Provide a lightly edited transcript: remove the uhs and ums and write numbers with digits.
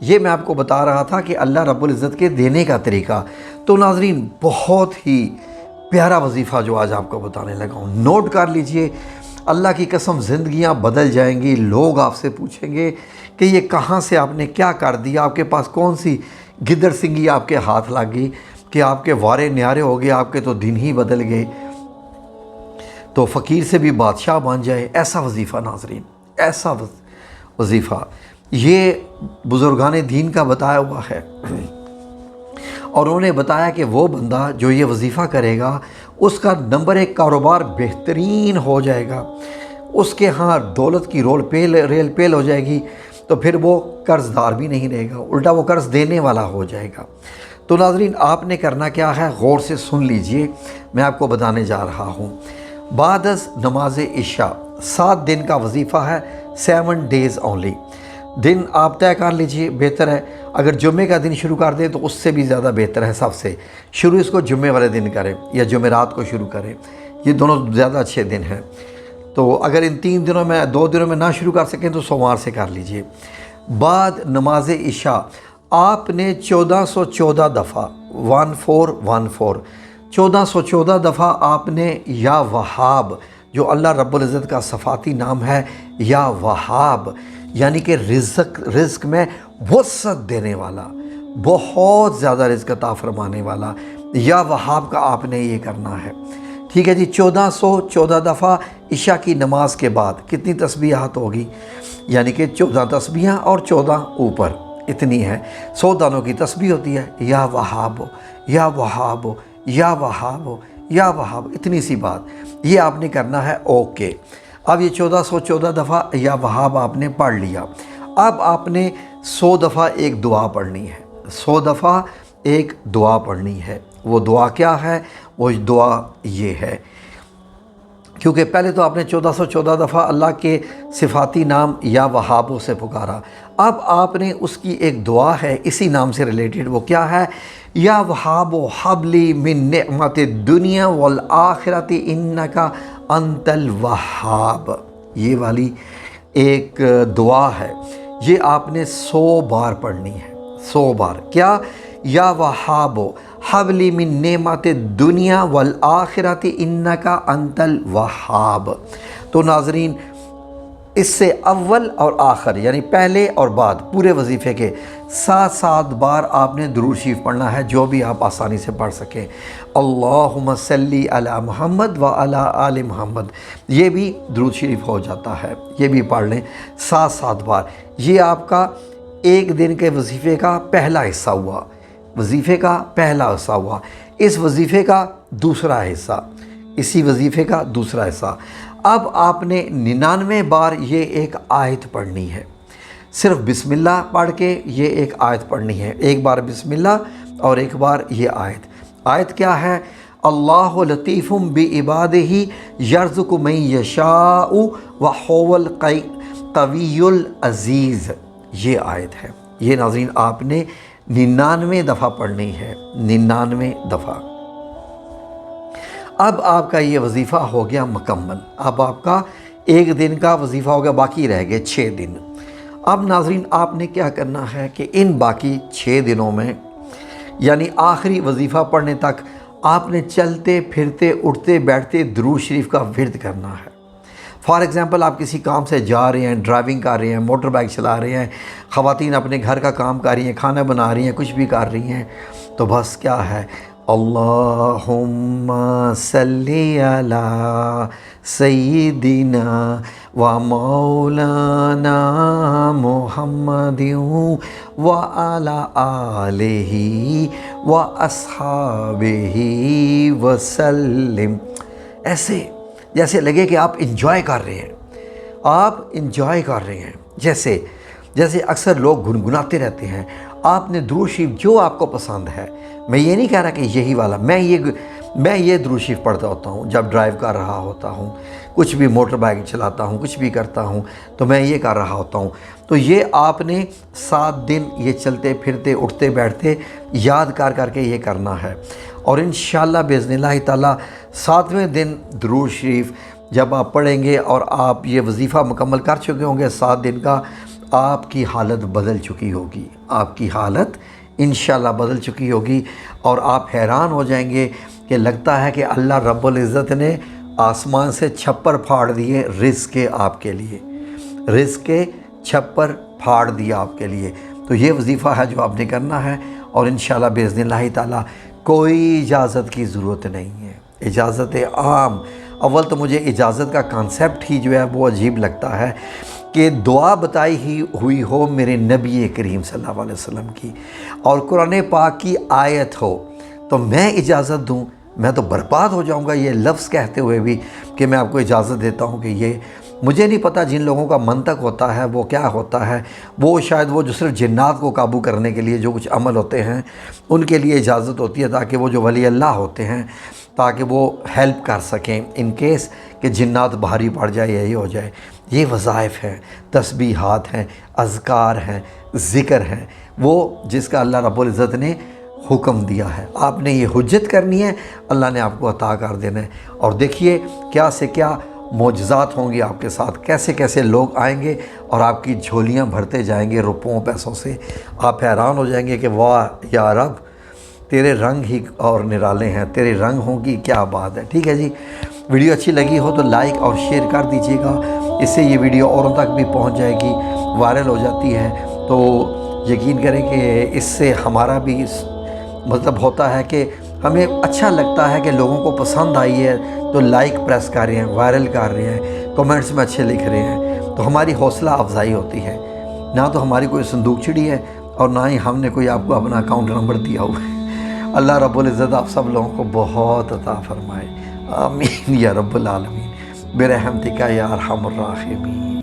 یہ میں آپ کو بتا رہا تھا کہ اللہ رب العزت کے دینے کا طریقہ۔ تو ناظرین بہت ہی پیارا وظیفہ جو آج آپ کو بتانے لگا ہوں، نوٹ کر لیجئے۔ اللہ کی قسم زندگیاں بدل جائیں گی۔ لوگ آپ سے پوچھیں گے کہ یہ کہاں سے آپ نے کیا کر دیا، آپ کے پاس کون سی گدڑ سنگھی آپ کے ہاتھ لگ گئی کہ آپ کے وارے نیارے ہو گئے، آپ کے تو دن ہی بدل گئے، تو فقیر سے بھی بادشاہ بن جائے۔ ایسا وظیفہ ناظرین، ایسا وظیفہ یہ بزرگان دین کا بتایا ہوا ہے، اور انہوں نے بتایا کہ وہ بندہ جو یہ وظیفہ کرے گا اس کا نمبر 1 کاروبار بہترین ہو جائے گا، اس کے ہاں دولت کی ریل پیل ہو جائے گی، تو پھر وہ قرض دار بھی نہیں رہے گا، الٹا وہ قرض دینے والا ہو جائے گا۔ تو ناظرین آپ نے کرنا کیا ہے، غور سے سن لیجئے، میں آپ کو بتانے جا رہا ہوں۔ بعد از نماز عشاء 7 دن کا وظیفہ ہے، 7 days only۔ دن آپ طے کر لیجئے، بہتر ہے اگر جمعے کا دن شروع کر دیں تو اس سے بھی زیادہ بہتر ہے، سب سے شروع اس کو جمعے والے دن کریں یا جمعرات کو شروع کریں، یہ دونوں زیادہ اچھے دن ہیں۔ تو اگر ان 3 دنوں میں 2 دنوں میں نہ شروع کر سکیں تو سوموار سے کر لیجئے۔ بعد نماز عشاء آپ نے 1414 دفعہ 1414 1414 دفعہ آپ نے یا وہاب، جو اللہ رب العزت کا صفاتی نام ہے، یا وہاب یعنی کہ رزق میں وسعت دینے والا، بہت زیادہ رزق عطا فرمانے والا، یا وہاب کا آپ نے یہ کرنا ہے۔ ٹھیک ہے جی، 1414 دفعہ عشاء کی نماز کے بعد کتنی تسبیحات ہوگی، یعنی کہ 14 تسبیحاں اور 14 اوپر، اتنی ہے۔ 100 دانوں کی تسبیح ہوتی ہے، یا وہاب یا وہاب یا وہاب یا وہاب، اتنی سی بات، یہ آپ نے کرنا ہے۔ اوکے، اب یہ 1414 دفعہ یا وہاب آپ نے پڑھ لیا۔ اب آپ نے 100 دفعہ ایک دعا پڑھنی ہے، 100 دفعہ ایک دعا پڑھنی ہے۔ وہ دعا کیا ہے؟ وہ دعا یہ ہے، کیونکہ پہلے تو آپ نے 1414 دفعہ اللہ کے صفاتی نام یا وہابوں سے پکارا، اب آپ نے اس کی ایک دعا ہے اسی نام سے ریلیٹڈ، وہ کیا ہے؟ یا وہاب حبلی من نعمت الدنیا والآخرت انک انت الوہاب، یہ والی ایک دعا ہے، یہ آپ نے 100 بار پڑھنی ہے، 100 بار۔ کیا؟ یا وہاب حبلی من نعمت الدنیا والآخرت انک انت الوہاب۔ تو ناظرین اس سے اول اور آخر یعنی پہلے اور بعد پورے وظیفے کے 7 بار آپ نے درود شریف پڑھنا ہے، جو بھی آپ آسانی سے پڑھ سکیں۔ اللہم صلی علی محمد و علی آل محمد، یہ بھی درود شریف ہو جاتا ہے، یہ بھی پڑھ لیں 7 بار۔ یہ آپ کا ایک دن کے وظیفے کا پہلا حصہ ہوا، وظیفے کا پہلا حصہ ہوا۔ اس وظیفے کا دوسرا حصہ، اسی وظیفے کا دوسرا حصہ۔ اب آپ نے 99 بار یہ ایک آیت پڑھنی ہے، صرف بسم اللہ پڑھ کے یہ ایک آیت پڑھنی ہے، ایک بار بسم اللہ اور ایک بار یہ آیت۔ آیت کیا ہے؟ اللہ لطیف بعبادہ یرزق من یشاء وہو القوی العزیز، یہ آیت ہے۔ یہ ناظرین آپ نے 99 دفعہ پڑھنی ہے، 99 دفعہ۔ اب آپ کا یہ وظیفہ ہو گیا مکمل، اب آپ کا ایک دن کا وظیفہ ہو گیا، باقی رہ گئے 6 دن۔ اب ناظرین آپ نے کیا کرنا ہے کہ ان باقی 6 دنوں میں یعنی آخری وظیفہ پڑھنے تک آپ نے چلتے پھرتے اٹھتے بیٹھتے درود شریف کا ورد کرنا ہے۔ فار ایگزامپل آپ کسی کام سے جا رہے ہیں، ڈرائیونگ کر رہے ہیں، موٹر بائک چلا رہے ہیں، خواتین اپنے گھر کا کام کر رہی ہیں، کھانا بنا رہی ہیں، کچھ بھی کر رہی ہیں، تو بس کیا ہے، اللہم صلی علی سیدنا و مولانا محمد و علی آلہ و اصحابہ وسلم، ایسے جیسے لگے کہ آپ انجوائے کر رہے ہیں، آپ انجوائے کر رہے ہیں، جیسے اکثر لوگ گنگناتے رہتے ہیں۔ آپ نے درود شریف جو آپ کو پسند ہے، میں یہ نہیں کہہ رہا کہ یہی والا، میں یہ درود شریف پڑھتا ہوتا ہوں جب ڈرائیو کر رہا ہوتا ہوں، کچھ بھی موٹر بائک چلاتا ہوں، کچھ بھی کرتا ہوں تو میں یہ کر رہا ہوتا ہوں۔ تو یہ آپ نے 7 دن یہ چلتے پھرتے اٹھتے بیٹھتے یاد کر کے یہ کرنا ہے، اور انشاءاللہ باذن اللہ تعالیٰ 7ویں دن درود شریف جب آپ پڑھیں گے اور آپ یہ وظیفہ مکمل کر چکے ہوں گے 7 دن کا، آپ کی حالت بدل چکی ہوگی، آپ کی حالت انشاءاللہ بدل چکی ہوگی، اور آپ حیران ہو جائیں گے کہ لگتا ہے کہ اللہ رب العزت نے آسمان سے چھپر پھاڑ دیے رزق کے آپ کے لیے، رزق کے چھپر پھاڑ دیا آپ کے لیے۔ تو یہ وظیفہ ہے جو آپ نے کرنا ہے، اور انشاءاللہ باذن اللہ تعالیٰ کوئی اجازت کی ضرورت نہیں ہے۔ اجازت عام، اول تو مجھے اجازت کا کانسیپٹ ہی جو ہے وہ عجیب لگتا ہے کہ دعا بتائی ہی ہوئی ہو میرے نبی کریم صلی اللہ علیہ وسلم کی، اور قرآن پاک کی آیت ہو تو میں اجازت دوں؟ میں تو برباد ہو جاؤں گا یہ لفظ کہتے ہوئے بھی کہ میں آپ کو اجازت دیتا ہوں کہ یہ مجھے نہیں پتہ جن لوگوں کا منطق ہوتا ہے وہ کیا ہوتا ہے، وہ شاید وہ جو صرف جنات کو قابو کرنے کے لیے جو کچھ عمل ہوتے ہیں ان کے لیے اجازت ہوتی ہے، تاکہ وہ جو ولی اللہ ہوتے ہیں تاکہ وہ ہیلپ کر سکیں ان کیس کہ جنات بھاری پڑ جائے، یہی ہو جائے۔ یہ وظائف ہیں، تسبیحات ہیں، اذکار ہیں، ذکر ہیں، وہ جس کا اللہ رب العزت نے حکم دیا ہے۔ آپ نے یہ حجت کرنی ہے، اللہ نے آپ کو عطا کر دینا ہے، اور دیکھیے کیا سے کیا معجزات ہوں گے آپ کے ساتھ، کیسے کیسے لوگ آئیں گے اور آپ کی جھولیاں بھرتے جائیں گے روپوں پیسوں سے۔ آپ حیران ہو جائیں گے کہ واہ یا رب، تیرے رنگ ہی اور نرالے ہیں، تیرے رنگ ہوں کی کیا بات ہے۔ ٹھیک ہے جی، ویڈیو اچھی لگی ہو تو لائک اور شیئر کر دیجیے گا، اس سے یہ ویڈیو اوروں تک بھی پہنچ جائے گی، وائرل ہو جاتی ہے تو یقین کریں کہ اس سے ہمارا بھی مطلب ہوتا ہے کہ ہمیں اچھا لگتا ہے کہ لوگوں کو پسند آئی ہے تو لائک پریس کر رہے ہیں، وائرل کر رہے ہیں، کمنٹس میں اچھے لکھ رہے ہیں، تو ہماری حوصلہ افزائی ہوتی ہے۔ نہ تو ہماری کوئی صندوق چڑی ہے اور نہ ہی ہم نے کوئی آپ کو اپنا اکاؤنٹ نمبر دیا ہوا ہے۔ اللہ رب العزت آپ سب لوگوں کو بہت عطا فرمائے، آمین یا رب العالمین، برحمتک یا ارحم الراحمین۔